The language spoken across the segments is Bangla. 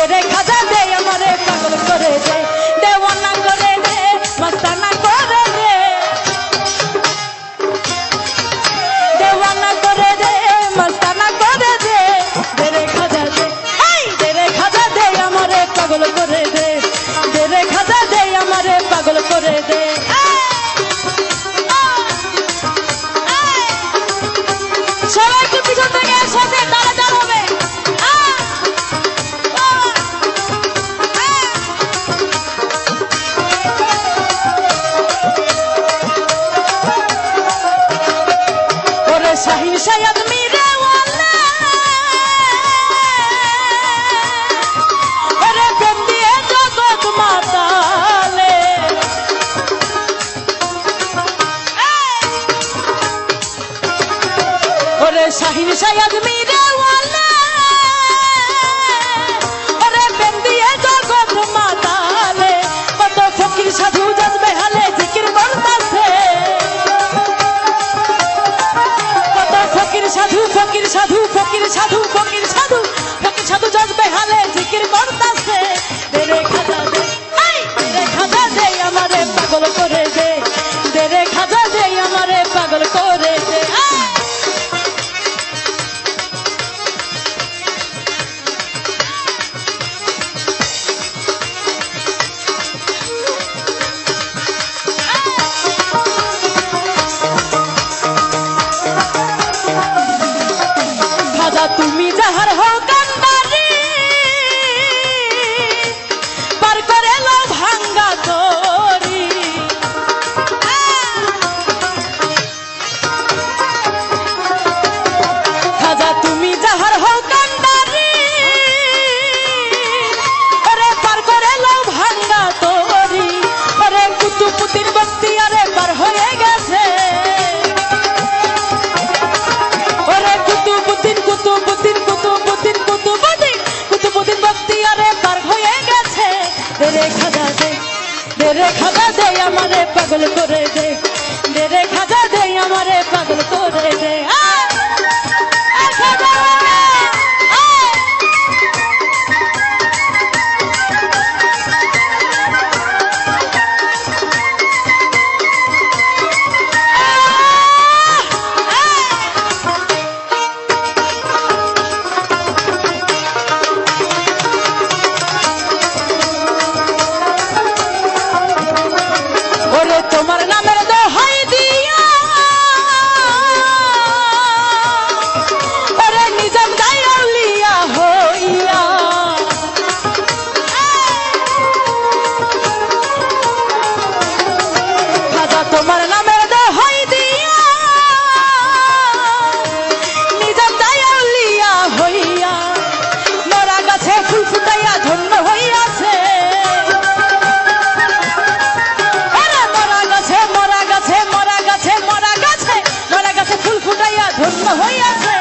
রে খাজা দে আমারে পাগল করে দে দেওয়ানা করে দে মস্তানা করে দে দেওয়ানা করে দে মস্তানা করে দে রে খাজা দে রে খাজা দে আমারে পাগল করে দে রে খাজা দে আমারে পাগল করে দে সবাইকে পিছন থেকে একসাথে তারা দাঁড়াবে ওরে শাহিন শায়াদ মিরে ওয়ালা ওরে প্রেম দিয়ে জগৎ মাতালে ওরে শাহিন শায়াদ মিরে ওয়ালা ওরে প্রেম দিয়ে জগৎ মাতালে কত ফকির সাধু জজবে হালে জিকির করতাছে কত ফকির সাধু ফকির সাধু ফকির সাধু ফকির সাধু ফকির সাধু জজবে হালে জিকির করতাছে রে খাজা দে রে খাজা দে আমারে পাগল করে দে রে খাজা দে আমারে পাগল করে দে তুমি যাহার হও কান্দারি পার করে লো ভাঙ্গা তরি খাজা তুমি যাহার হও কান্দারি আরে পার করে লো ভাঙ্গা তরি আরে কুতুবুদ্দিন বখতিয়ারে পার হয়ে গেছে কুতুবুদ্দিন বখতিয়ারে পার হয়ে গেছে রে খাজা দে আমারে পাগল করে দে রে খাজা দে আমারে পাগল করে দে তোমার নামের দোহাই দিয়া ওরে নিজাম দায়ালিয়া হইয়া খাজা তোমার নামের দোহাই দিয়া নিজাম দায়ালিয়া হইয়া মরা গাছে ফুল ফুটাইয়া ধন্য হইয়াছে ধন্য হইয়াছে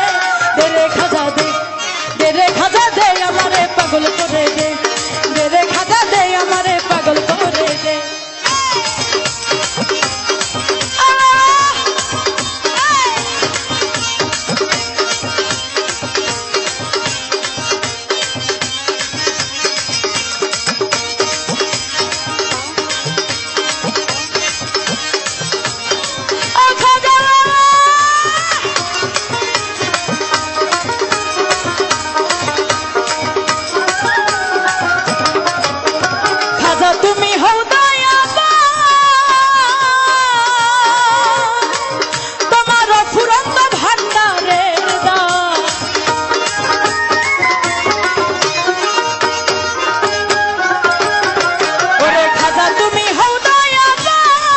রে খাজা দে আমারে পাগল করে দে রে খাজা দে আমারে পাগল করে দে তুমি হও দয়াবান তোমার ফুরন্ত ভান্ডারের দান ওরে খাজা তুমি হও দয়াবান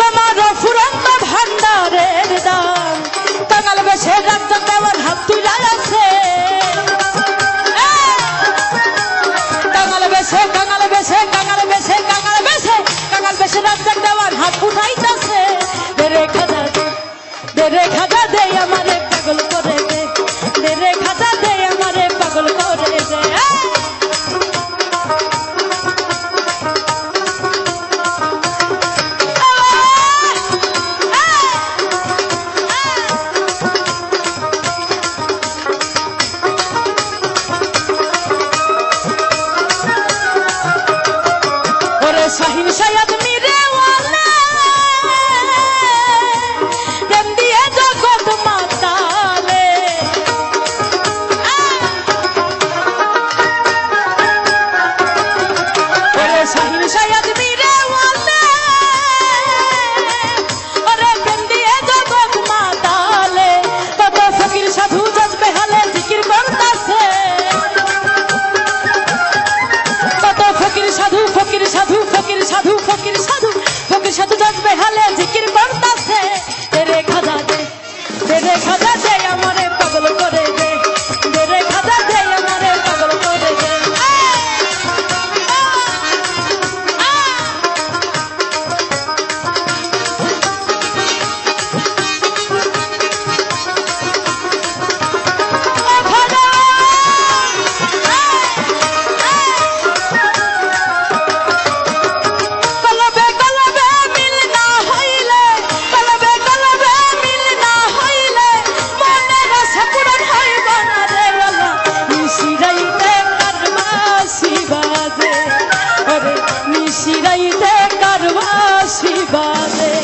তোমার ফুরন্ত ভান্ডারের দান টাঙ্গাল বেশে রাজ্য দেওয়ার হাত তুলে আছে কাঙাল বেশে রাজ্জাক দেওয়ার হাত উঠাইতাছে রে খাজা দে আমারে পাগল করে দে রে খাজা দে আমারে পাগল করে দে খাজা দে আমারে পাগল করে দে, দে রে খাজা দে আমারে পাগল করে দে। শিরাইতে কারবাসি বাজে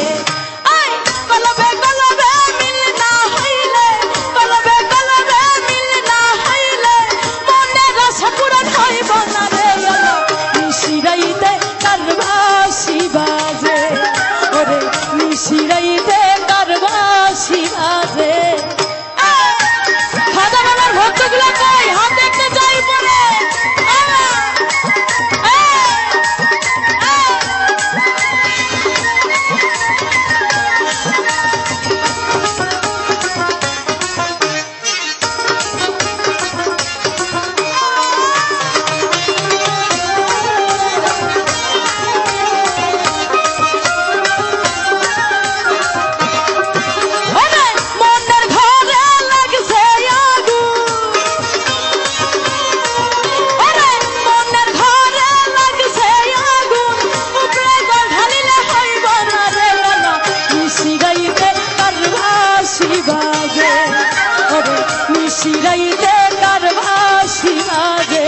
আই কলবে কলবে মিল না হইলে, কলবে কলবে মিল না হইলে মনের আশা পূরণ হইব না রে আল্লাহ। শিরাইতে কারবাসি বাজে ওরে শিরাইতে কারবাসি বাজে। খাজা বাবার ভক্তগুলো কই হাত দেখতে চাই পরে শিরাইতে কারবাসি বাজে। শিরাইতে কারবাসি বাজে।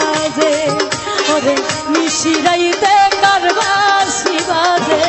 শিরাইতে কারবাসি বাজে।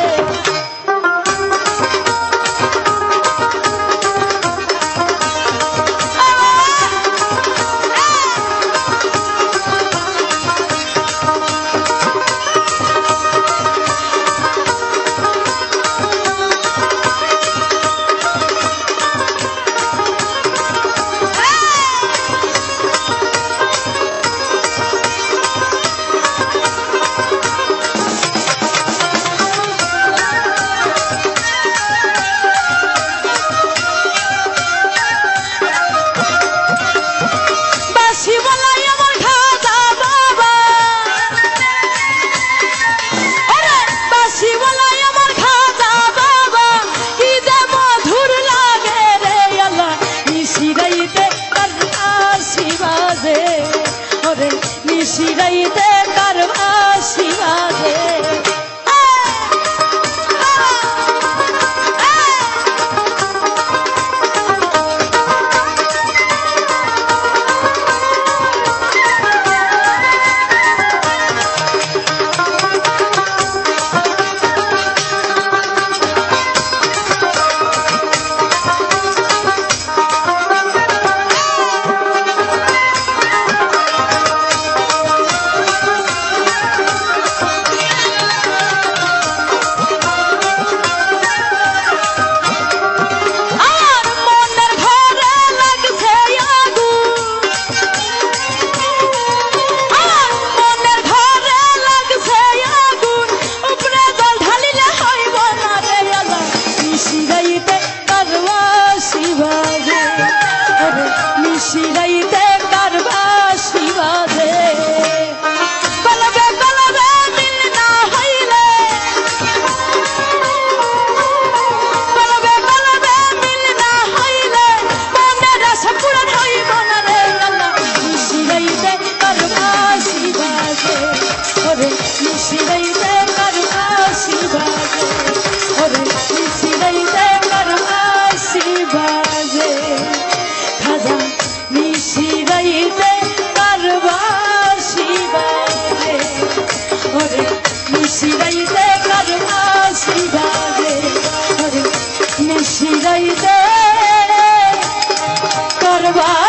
শিরাইতে কারবাসি বাজে। কলবে কলবে মিল না হইলে, কলবে কলবে মিল না হইলে মনের আশা পূরণ হইব না রে আল্লাহ। শিরাইতে কারবাসি বাজে ওরে শিরাইতে কারবাসি বাজে ওরে শিরাইতে কারবাসি বাজে। নিশিরাইতে কারবাসি বাজে ওরে নিশিরাইতে কারবাসি বাজে ওরে নিশিরাইতে কারবা